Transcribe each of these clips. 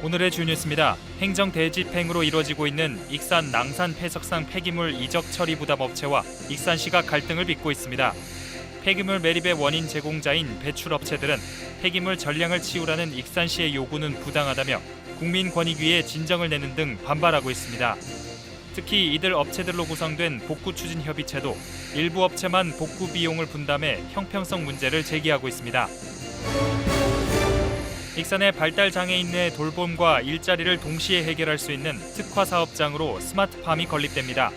오늘의 주뉴스입니다. 행정 대집행으로 이뤄지고 있는 익산 낭산 폐석산 폐기물 이적 처리 부담 업체와 익산시가 갈등을 빚고 있습니다. 폐기물 매립의 원인 제공자인 배출업체들은 폐기물 전량을 치우라는 익산시의 요구는 부당하다며 국민권익위에 진정을 내는 등 반발하고 있습니다. 특히 이들 업체들로 구성된 복구추진협의체도 일부 업체만 복구 비용을 분담해 형평성 문제를 제기하고 있습니다. 익산의 발달 장애인의 돌봄과 일자리를 동시에 해결할 수 있는 특화 사업장으로 스마트팜이 건립됩니다.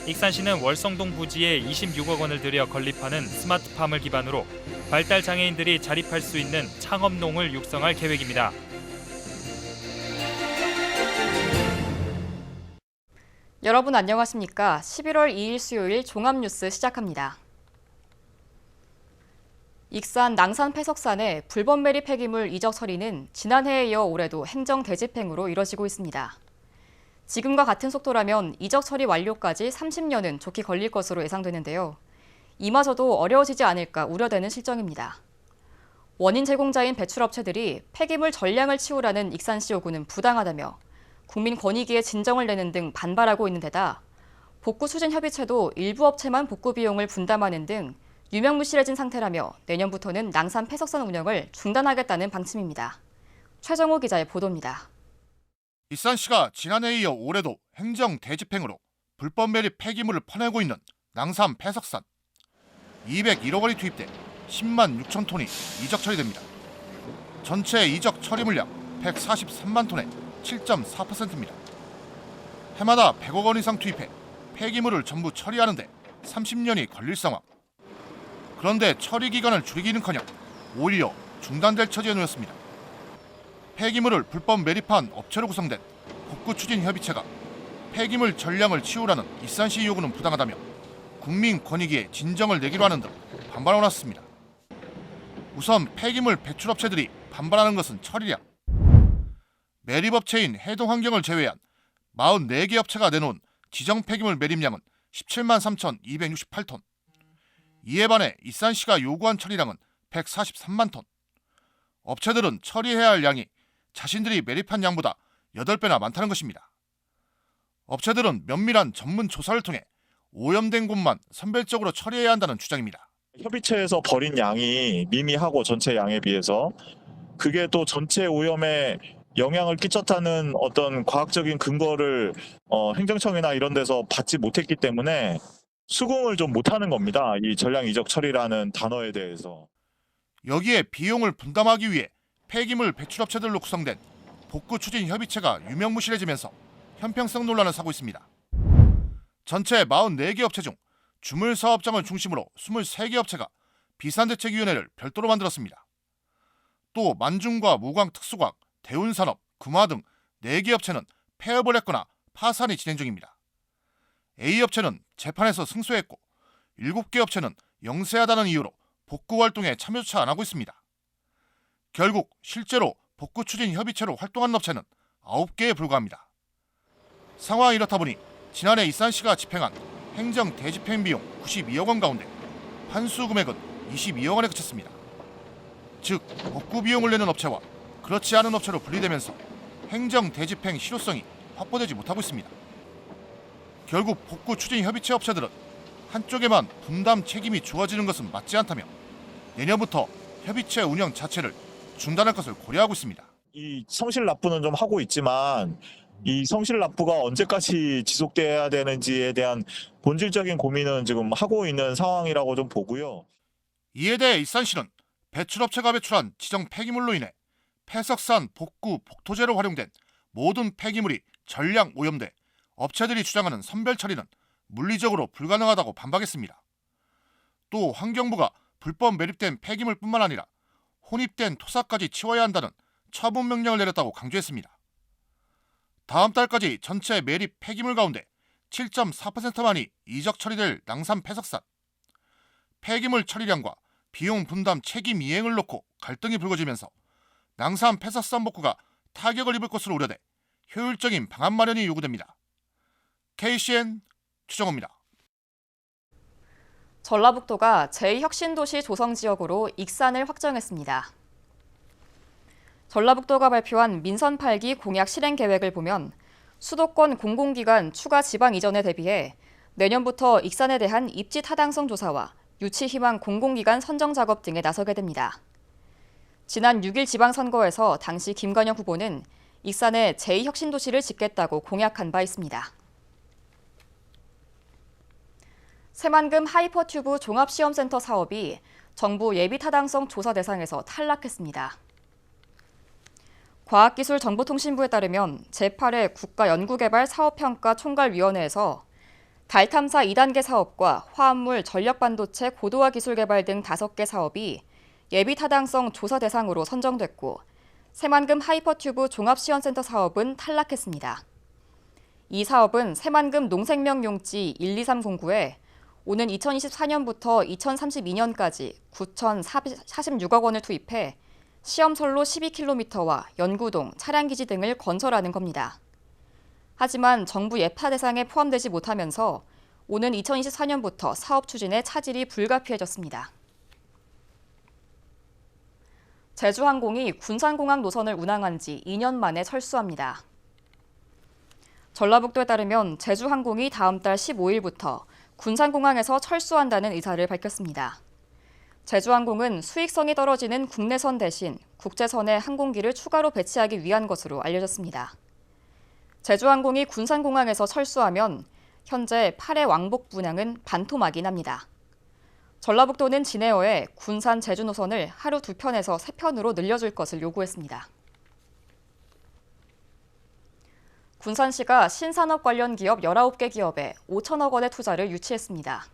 익산시는 월성동 부지에 26억 원을 들여 건립하는 스마트팜을 기반으로 발달 장애인들이 자립할 수 있는 창업농을 육성할 계획입니다. 여러분 안녕하십니까? 11월 2일 수요일 종합뉴스 시작합니다. 익산 낭산 폐석산의 불법 매립 폐기물 이적 처리는 지난해에 이어 올해도 행정 대집행으로 이뤄지고 있습니다. 지금과 같은 속도라면 이적 처리 완료까지 30년은 좋게 걸릴 것으로 예상되는데요. 이마저도 어려워지지 않을까 우려되는 실정입니다. 원인 제공자인 배출업체들이 폐기물 전량을 치우라는 익산시 요구는 부당하다며 국민권익위에 진정을 내는 등 반발하고 있는 데다 복구추진협의체도 일부 업체만 복구 비용을 분담하는 등 유명무실해진 상태라며 내년부터는 낭산 폐석산 운영을 중단하겠다는 방침입니다. 최정호 기자의 보도입니다. 익산시가 지난해에 이어 올해도 행정 대집행으로 불법 매립 폐기물을 퍼내고 있는 낭산 폐석산. 201억 원이 투입돼 10만 6천 톤이 이적 처리됩니다. 전체 이적 처리 물량 143만 톤의 7.4%입니다. 해마다 100억 원 이상 투입해 폐기물을 전부 처리하는데 30년이 걸릴 상황. 그런데 처리 기간을 줄이기는커녕 오히려 중단될 처지에 놓였습니다. 폐기물을 불법 매립한 업체로 구성된 복구추진협의체가 폐기물 전량을 치우라는 익산시 요구는 부당하다며 국민권익위에 진정을 내기로 하는 등 반발을 해놨습니다. 우선 폐기물 배출업체들이 반발하는 것은 처리량. 매립업체인 해동환경을 제외한 44개 업체가 내놓은 지정 폐기물 매립량은 17만 3,268톤. 이에 반해 익산시가 요구한 처리량은 143만 톤. 업체들은 처리해야 할 양이 자신들이 매립한 양보다 8배나 많다는 것입니다. 업체들은 면밀한 전문 조사를 통해 오염된 곳만 선별적으로 처리해야 한다는 주장입니다. 협의체에서 버린 양이 미미하고 전체 양에 비해서 그게 또 전체 오염에 영향을 끼쳤다는 어떤 과학적인 근거를 행정청이나 이런 데서 받지 못했기 때문에 수긍을 좀 못하는 겁니다. 이 전량 이적 처리라는 단어에 대해서. 여기에 비용을 분담하기 위해 폐기물 배출업체들로 구성된 복구추진협의체가 유명무실해지면서 형평성 논란을 사고 있습니다. 전체 44개 업체 중 주물사업장을 중심으로 23개 업체가 비산대책위원회를 별도로 만들었습니다. 또 만중과 무광특수과학, 대운산업, 금화 등 4개 업체는 폐업을 했거나 파산이 진행 중입니다. A업체는 재판에서 승소했고 7개 업체는 영세하다는 이유로 복구 활동에 참여조차 안 하고 있습니다. 결국 실제로 복구추진협의체로 활동하는 업체는 9개에 불과합니다. 상황이 이렇다 보니 지난해 익산시가 집행한 행정 대집행 비용 92억 원 가운데 환수 금액은 22억 원에 그쳤습니다. 즉 복구 비용을 내는 업체와 그렇지 않은 업체로 분리되면서 행정 대집행 실효성이 확보되지 못하고 있습니다. 결국 복구추진협의체 업체들은 한쪽에만 분담 책임이 주어지는 것은 맞지 않다며 내년부터 협의체 운영 자체를 중단할 것을 고려하고 있습니다. 이 성실 납부는 좀 하고 있지만 이 성실 납부가 언제까지 지속돼야 되는지에 대한 본질적인 고민은 지금 하고 있는 상황이라고 좀 보고요. 이에 대해 익산시는 배출업체가 배출한 지정 폐기물로 인해 폐석산 복구 복토제로 활용된 모든 폐기물이 전량 오염돼 업체들이 주장하는 선별 처리는 물리적으로 불가능하다고 반박했습니다. 또 환경부가 불법 매립된 폐기물뿐만 아니라 혼입된 토사까지 치워야 한다는 처분 명령을 내렸다고 강조했습니다. 다음 달까지 전체 매립 폐기물 가운데 7.4%만이 이적 처리될 낭산 폐석산. 폐기물 처리량과 비용 분담 책임 이행을 놓고 갈등이 불거지면서 낭산 폐석산 복구가 타격을 입을 것으로 우려돼 효율적인 방안 마련이 요구됩니다. KCN 추정호입니다. 전라북도가 제2혁신도시 조성지역으로 익산을 확정했습니다. 전라북도가 발표한 민선 8기 공약 실행 계획을 보면 수도권 공공기관 추가 지방 이전에 대비해 내년부터 익산에 대한 입지 타당성 조사와 유치 희망 공공기관 선정 작업 등에 나서게 됩니다. 지난 6일 지방선거에서 당시 김관영 후보는 익산에 제2혁신도시를 짓겠다고 공약한 바 있습니다. 새만금 하이퍼튜브 종합시험센터 사업이 정부 예비타당성 조사 대상에서 탈락했습니다. 과학기술정보통신부에 따르면 제8회 국가연구개발사업평가 총괄위원회에서 달 탐사 2단계 사업과 화합물 전력반도체 고도화 기술 개발 등 5개 사업이 예비타당성 조사 대상으로 선정됐고 새만금 하이퍼튜브 종합시험센터 사업은 탈락했습니다. 이 사업은 새만금 농생명 용지 12309에 오는 2024년부터 2032년까지 9,046억 원을 투입해 시험선로 12km와 연구동, 차량기지 등을 건설하는 겁니다. 하지만 정부 예파 대상에 포함되지 못하면서 오는 2024년부터 사업 추진에 차질이 불가피해졌습니다. 제주항공이 군산공항 노선을 운항한 지 2년 만에 철수합니다. 전라북도에 따르면 제주항공이 다음 달 15일부터 군산공항에서 철수한다는 의사를 밝혔습니다. 제주항공은 수익성이 떨어지는 국내선 대신 국제선에 항공기를 추가로 배치하기 위한 것으로 알려졌습니다. 제주항공이 군산공항에서 철수하면 현재 8회 왕복 운항은 반토막이 납니다. 전라북도는 진에어에 군산 제주 노선을 하루 2편에서 3편으로 늘려줄 것을 요구했습니다. 군산시가 신산업 관련 기업 19개 기업에 5천억 원의 투자를 유치했습니다.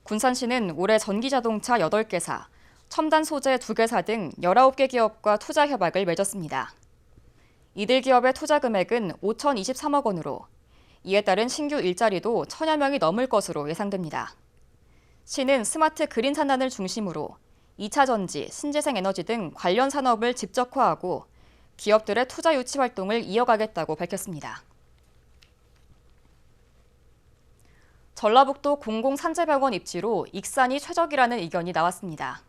군산시는 올해 전기자동차 8개사, 첨단 소재 2개사 등 19개 기업과 투자 협약을 맺었습니다. 이들 기업의 투자 금액은 5,023억 원으로 이에 따른 신규 일자리도 1,000여 명이 넘을 것으로 예상됩니다. 시는 스마트 그린 산단을 중심으로 2차 전지, 신재생 에너지 등 관련 산업을 집적화하고 기업들의 투자 유치 활동을 이어가겠다고 밝혔습니다. 전라북도 공공산재병원 입지로 익산이 최적이라는 의견이 나왔습니다.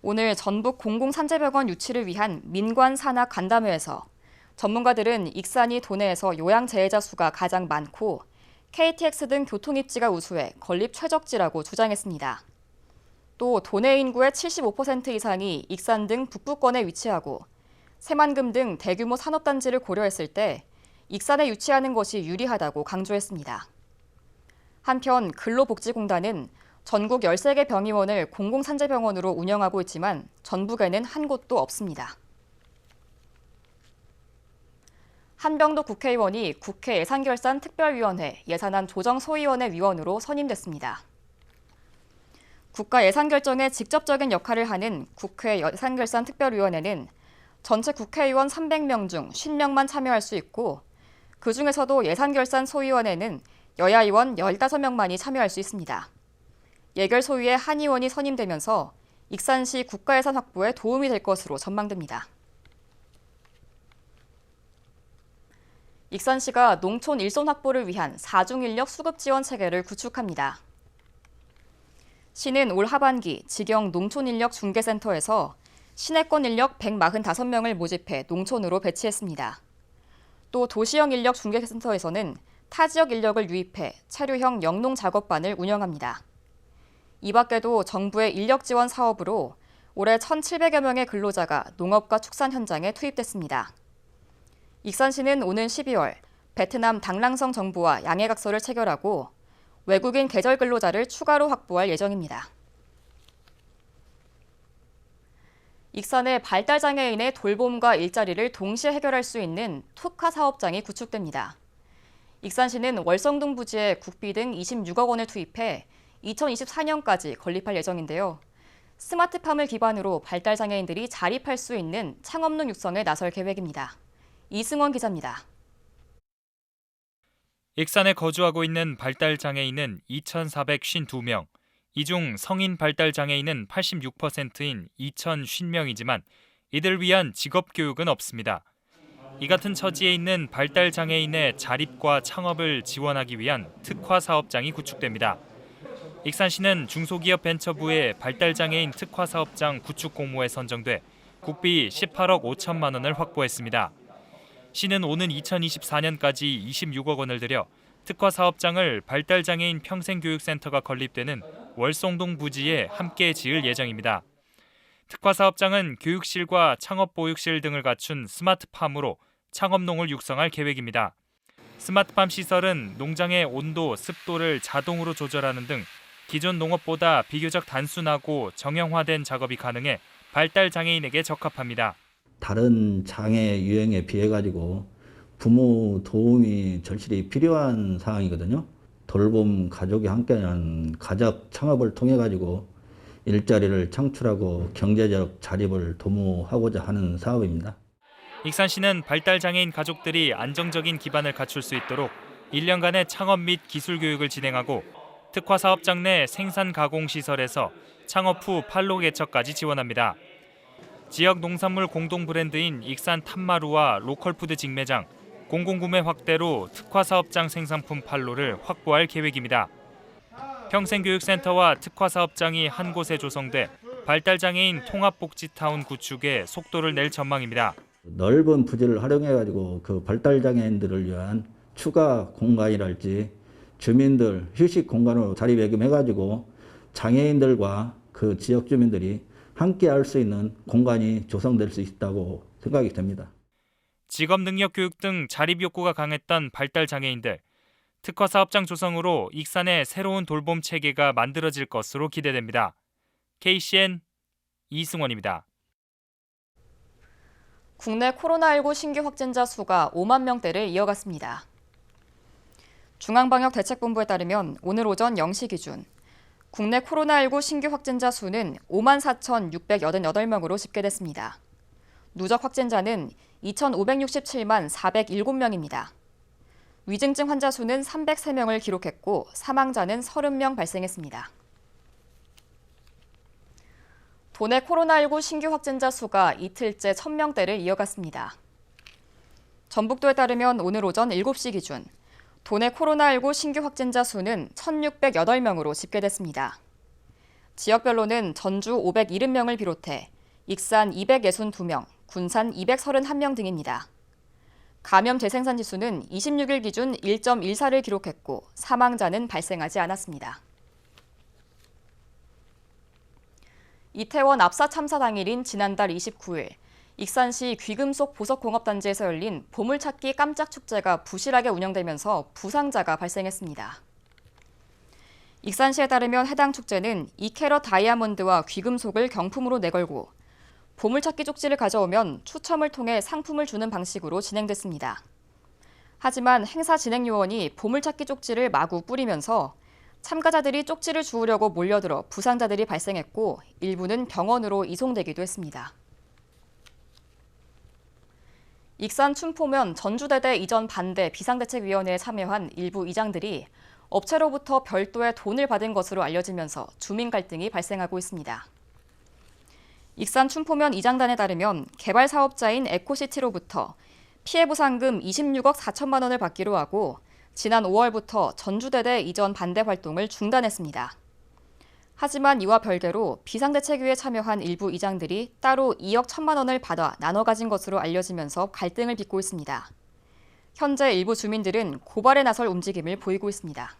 오늘 전북 공공산재병원 유치를 위한 민관 산학 간담회에서 전문가들은 익산이 도내에서 요양재해자 수가 가장 많고 KTX 등 교통입지가 우수해 건립 최적지라고 주장했습니다. 또 도내 인구의 75% 이상이 익산 등 북부권에 위치하고 새만금 등 대규모 산업단지를 고려했을 때 익산에 유치하는 것이 유리하다고 강조했습니다. 한편 근로복지공단은 전국 13개 병의원을 공공산재병원으로 운영하고 있지만 전북에는 한 곳도 없습니다. 한병도 국회의원이 국회 예산결산특별위원회 예산안 조정소위원회 위원으로 선임됐습니다. 국가예산결정에 직접적인 역할을 하는 국회 예산결산특별위원회는 전체 국회의원 300명 중 50명만 참여할 수 있고 그중에서도 예산결산소위원회는 여야 의원 15명만이 참여할 수 있습니다. 예결소위에 한 의원이 선임되면서 익산시 국가예산 확보에 도움이 될 것으로 전망됩니다. 익산시가 농촌 일손 확보를 위한 4중 인력 수급 지원 체계를 구축합니다. 시는 올 하반기 직영 농촌 인력 중개센터에서 시내권 인력 145명을 모집해 농촌으로 배치했습니다. 또 도시형 인력 중개센터에서는 타 지역 인력을 유입해 체류형 영농 작업반을 운영합니다. 이 밖에도 정부의 인력 지원 사업으로 올해 1,700여 명의 근로자가 농업과 축산 현장에 투입됐습니다. 익산시는 오는 12월 베트남 당랑성 정부와 양해각서를 체결하고 외국인 계절 근로자를 추가로 확보할 예정입니다. 익산의 발달장애인의 돌봄과 일자리를 동시에 해결할 수 있는 투카 사업장이 구축됩니다. 익산시는 월성동 부지에 국비 등 26억 원을 투입해 2024년까지 건립할 예정인데요. 스마트팜을 기반으로 발달장애인들이 자립할 수 있는 창업농 육성에 나설 계획입니다. 이승원 기자입니다. 익산에 거주하고 있는 발달장애인은 2,452명, 이 중 성인 발달장애인은 86%인 2,050명이지만 이들을 위한 직업교육은 없습니다. 이 같은 처지에 있는 발달장애인의 자립과 창업을 지원하기 위한 특화 사업장이 구축됩니다. 익산시는 중소기업 벤처부의 발달장애인 특화사업장 구축 공모에 선정돼 국비 18억 5천만 원을 확보했습니다. 시는 오는 2024년까지 26억 원을 들여 특화사업장을 발달장애인 평생교육센터가 건립되는 월송동 부지에 함께 지을 예정입니다. 특화사업장은 교육실과 창업보육실 등을 갖춘 스마트팜으로 창업농을 육성할 계획입니다. 스마트팜 시설은 농장의 온도, 습도를 자동으로 조절하는 등 기존 농업보다 비교적 단순하고 정형화된 작업이 가능해 발달장애인에게 적합합니다. 다른 장애 유형에 비해 가지고 부모 도움이 절실히 필요한 상황이거든요. 돌봄 가족이 함께하는 가족 창업을 통해 가지고 일자리를 창출하고 경제적 자립을 도모하고자 하는 사업입니다. 익산시는 발달장애인 가족들이 안정적인 기반을 갖출 수 있도록 1년간의 창업 및 기술 교육을 진행하고 특화사업장 내 생산 가공 시설에서 창업 후 판로 개척까지 지원합니다. 지역 농산물 공동 브랜드인 익산 탐마루와 로컬푸드 직매장, 공공구매 확대로 특화사업장 생산품 판로를 확보할 계획입니다. 평생교육센터와 특화사업장이 한 곳에 조성돼 발달장애인 통합복지타운 구축에 속도를 낼 전망입니다. 넓은 부지를 활용해 가지고 그 발달장애인들을 위한 추가 공간이랄지 주민들 휴식 공간으로 자리매김해 가지고 장애인들과 그 지역 주민들이 함께 할 수 있는 공간이 조성될 수 있다고 생각이 됩니다. 직업능력교육 등 자립 욕구가 강했던 발달장애인들, 특화사업장 조성으로 익산의 새로운 돌봄 체계가 만들어질 것으로 기대됩니다. KCN 이승원입니다. 국내 코로나19 신규 확진자 수가 5만 명대를 이어갔습니다. 중앙방역대책본부에 따르면 오늘 오전 0시 기준 국내 코로나19 신규 확진자 수는 5만 4,688명으로 집계됐습니다. 누적 확진자는 2,567만 407명입니다. 위중증 환자 수는 303명을 기록했고 사망자는 30명 발생했습니다. 도내 코로나19 신규 확진자 수가 이틀째 1,000명대를 이어갔습니다. 전북도에 따르면 오늘 오전 7시 기준 도내 코로나19 신규 확진자 수는 1,608명으로 집계됐습니다. 지역별로는 전주 570명을 비롯해 익산 262명, 군산 231명 등입니다. 감염 재생산 지수는 26일 기준 1.14를 기록했고 사망자는 발생하지 않았습니다. 이태원 압사 참사 당일인 지난달 29일 익산시 귀금속 보석공업단지에서 열린 보물찾기 깜짝 축제가 부실하게 운영되면서 부상자가 발생했습니다. 익산시에 따르면 해당 축제는 2캐럿 다이아몬드와 귀금속을 경품으로 내걸고 보물찾기 쪽지를 가져오면 추첨을 통해 상품을 주는 방식으로 진행됐습니다. 하지만 행사 진행 요원이 보물찾기 쪽지를 마구 뿌리면서 참가자들이 쪽지를 주우려고 몰려들어 부상자들이 발생했고 일부는 병원으로 이송되기도 했습니다. 익산 춘포면 전주대대 이전 반대 비상대책위원회에 참여한 일부 이장들이 업체로부터 별도의 돈을 받은 것으로 알려지면서 주민 갈등이 발생하고 있습니다. 익산 춘포면 이장단에 따르면 개발 사업자인 에코시티로부터 피해 보상금 26억 4천만 원을 받기로 하고 지난 5월부터 전주대대 이전 반대 활동을 중단했습니다. 하지만 이와 별개로 비상대책위에 참여한 일부 이장들이 따로 2억 1천만 원을 받아 나눠 가진 것으로 알려지면서 갈등을 빚고 있습니다. 현재 일부 주민들은 고발에 나설 움직임을 보이고 있습니다.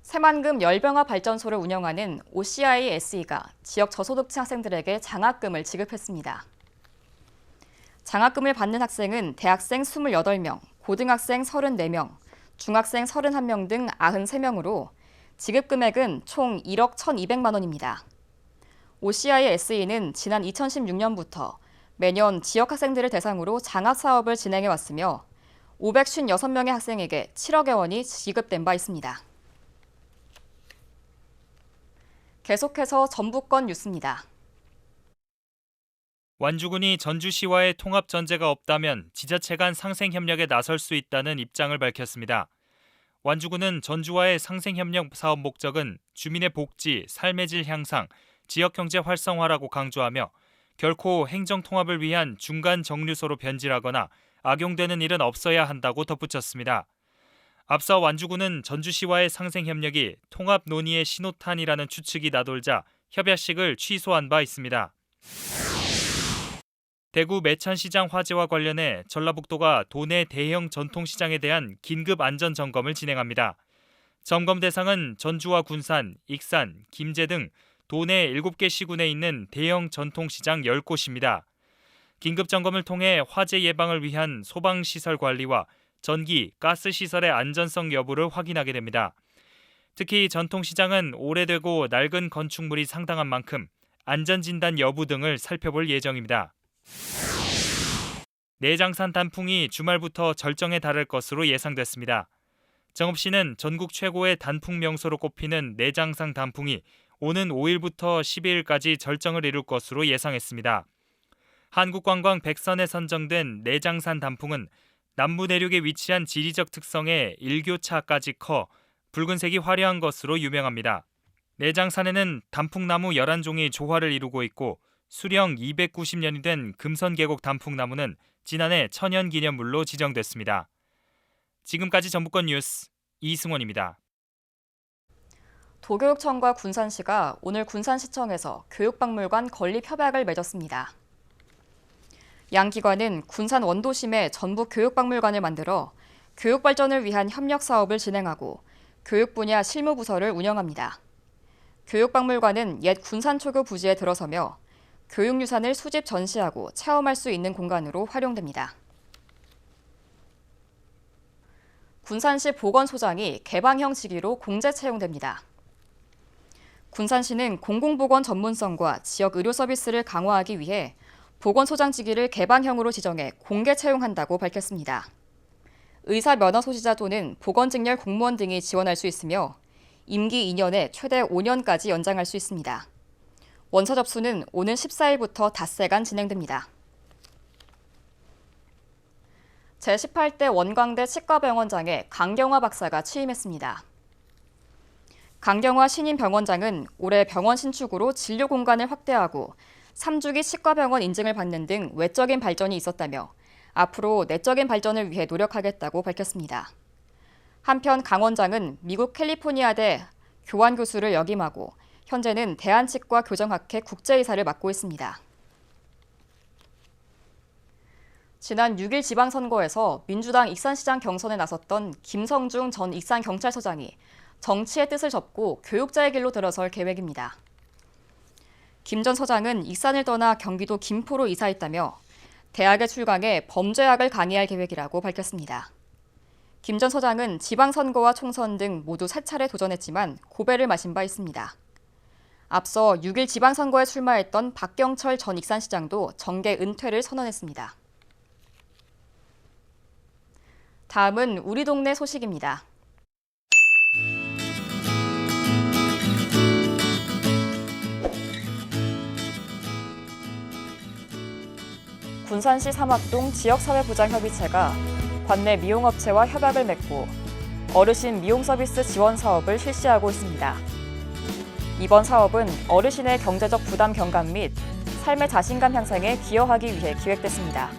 새만금 열병화 발전소를 운영하는 OCI-SE가 지역 저소득층 학생들에게 장학금을 지급했습니다. 장학금을 받는 학생은 대학생 28명, 고등학생 34명, 중학생 31명 등 93명으로 지급 금액은 총 1억 1,200만 원입니다. OCI-SE는 지난 2016년부터 매년 지역 학생들을 대상으로 장학 사업을 진행해 왔으며 556명의 학생에게 7억여 원이 지급된 바 있습니다. 계속해서 전북권 뉴스입니다. 완주군이 전주시와의 통합 전제가 없다면 지자체 간 상생 협력에 나설 수 있다는 입장을 밝혔습니다. 완주군은 전주와의 상생 협력 사업 목적은 주민의 복지, 삶의 질 향상, 지역 경제 활성화라고 강조하며 결코 행정 통합을 위한 중간 정류소로 변질하거나 악용되는 일은 없어야 한다고 덧붙였습니다. 앞서 완주군은 전주시와의 상생 협력이 통합 논의의 신호탄이라는 추측이 나돌자 협약식을 취소한 바 있습니다. 대구 매천시장 화재와 관련해 전라북도가 도내 대형 전통시장에 대한 긴급 안전 점검을 진행합니다. 점검 대상은 전주와 군산, 익산, 김제 등 도내 7개 시군에 있는 대형 전통시장 10곳입니다. 긴급 점검을 통해 화재 예방을 위한 소방시설 관리와 전기, 가스 시설의 안전성 여부를 확인하게 됩니다. 특히 전통시장은 오래되고 낡은 건축물이 상당한 만큼 안전진단 여부 등을 살펴볼 예정입니다. 내장산 단풍이 주말부터 절정에 달할 것으로 예상됐습니다. 정읍시는 전국 최고의 단풍 명소로 꼽히는 내장산 단풍이 오는 5일부터 12일까지 절정을 이룰 것으로 예상했습니다. 한국관광 100선에 선정된 내장산 단풍은 남부 내륙에 위치한 지리적 특성에 일교차까지 커 붉은색이 화려한 것으로 유명합니다. 내장산에는 단풍나무 11종이 조화를 이루고 있고 수령 290년이 된 금선계곡 단풍나무는 지난해 천연기념물로 지정됐습니다. 지금까지 전북권 뉴스 이승원입니다. 도교육청과 군산시가 오늘 군산시청에서 교육박물관 건립 협약을 맺었습니다. 양 기관은 군산 원도심에 전북 교육박물관을 만들어 교육 발전을 위한 협력 사업을 진행하고 교육 분야 실무부서를 운영합니다. 교육박물관은 옛 군산초교 부지에 들어서며 교육유산을 수집 전시하고 체험할 수 있는 공간으로 활용됩니다. 군산시 보건소장이 개방형 직위로 공제 채용됩니다. 군산시는 공공보건 전문성과 지역 의료 서비스를 강화하기 위해 보건소장 직위를 개방형으로 지정해 공개 채용한다고 밝혔습니다. 의사 면허 소지자 또는 보건직렬 공무원 등이 지원할 수 있으며 임기 2년에 최대 5년까지 연장할 수 있습니다. 원서 접수는 오는 14일부터 닷새간 진행됩니다. 제18대 원광대 치과병원장에 강경화 박사가 취임했습니다. 강경화 신임 병원장은 올해 병원 신축으로 진료 공간을 확대하고 3주기 치과병원 인증을 받는 등 외적인 발전이 있었다며 앞으로 내적인 발전을 위해 노력하겠다고 밝혔습니다. 한편 강 원장은 미국 캘리포니아대 교환 교수를 역임하고 현재는 대한치과 교정학회 국제이사를 맡고 있습니다. 지난 6일 지방선거에서 민주당 익산시장 경선에 나섰던 김성중 전 익산경찰서장이 정치의 뜻을 접고 교육자의 길로 들어설 계획입니다. 김 전 서장은 익산을 떠나 경기도 김포로 이사했다며 대학에 출강해 범죄학을 강의할 계획이라고 밝혔습니다. 김 전 서장은 지방선거와 총선 등 모두 3차례 도전했지만 고배를 마신 바 있습니다. 앞서 6일 지방선거에 출마했던 박경철 전 익산시장도 정계 은퇴를 선언했습니다. 다음은 우리 동네 소식입니다. 군산시 삼학동 지역사회보장협의체가 관내 미용업체와 협약을 맺고 어르신 미용 서비스 지원 사업을 실시하고 있습니다. 이번 사업은 어르신의 경제적 부담 경감 및 삶의 자신감 향상에 기여하기 위해 기획됐습니다.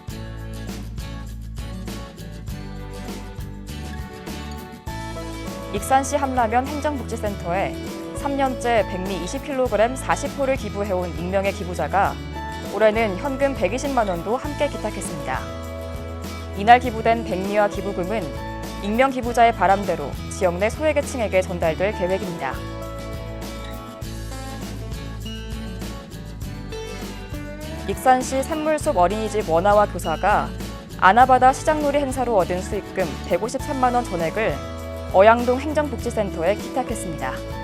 익산시 함라면 행정복지센터에 3년째 백미 20kg 40호를 기부해온 익명의 기부자가 올해는 현금 120만 원도 함께 기탁했습니다. 이날 기부된 백미와 기부금은 익명 기부자의 바람대로 지역 내 소외계층에게 전달될 계획입니다. 익산시 샘물숲 어린이집 원아와 교사가 아나바다 시장놀이 행사로 얻은 수익금 153만 원 전액을 어양동 행정복지센터에 기탁했습니다.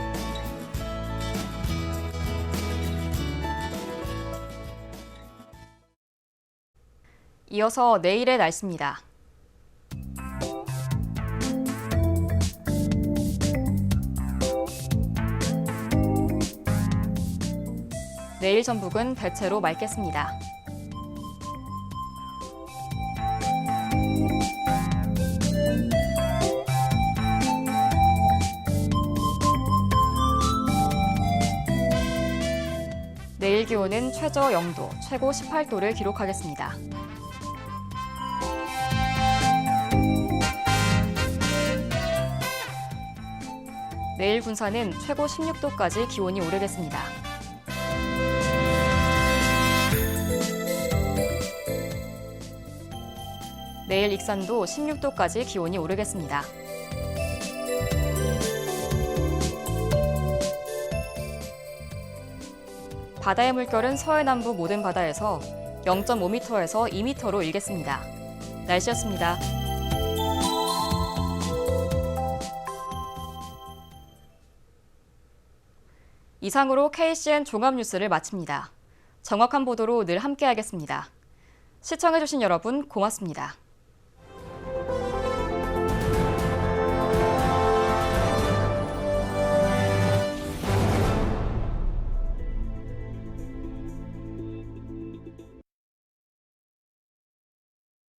이어서 내일의 날씨입니다. 내일 전북은 대체로 맑겠습니다. 내일 기온은 최저 0도, 최고 18도를 기록하겠습니다. 내일 군산은 최고 16도까지 기온이 오르겠습니다. 내일 익산도 16도까지 기온이 오르겠습니다. 바다의 물결은 서해남부 모든 바다에서 0.5m에서 2m로 일겠습니다. 날씨였습니다. 이상으로 KCN 종합뉴스를 마칩니다. 정확한 보도로 늘 함께하겠습니다. 시청해주신 여러분 고맙습니다.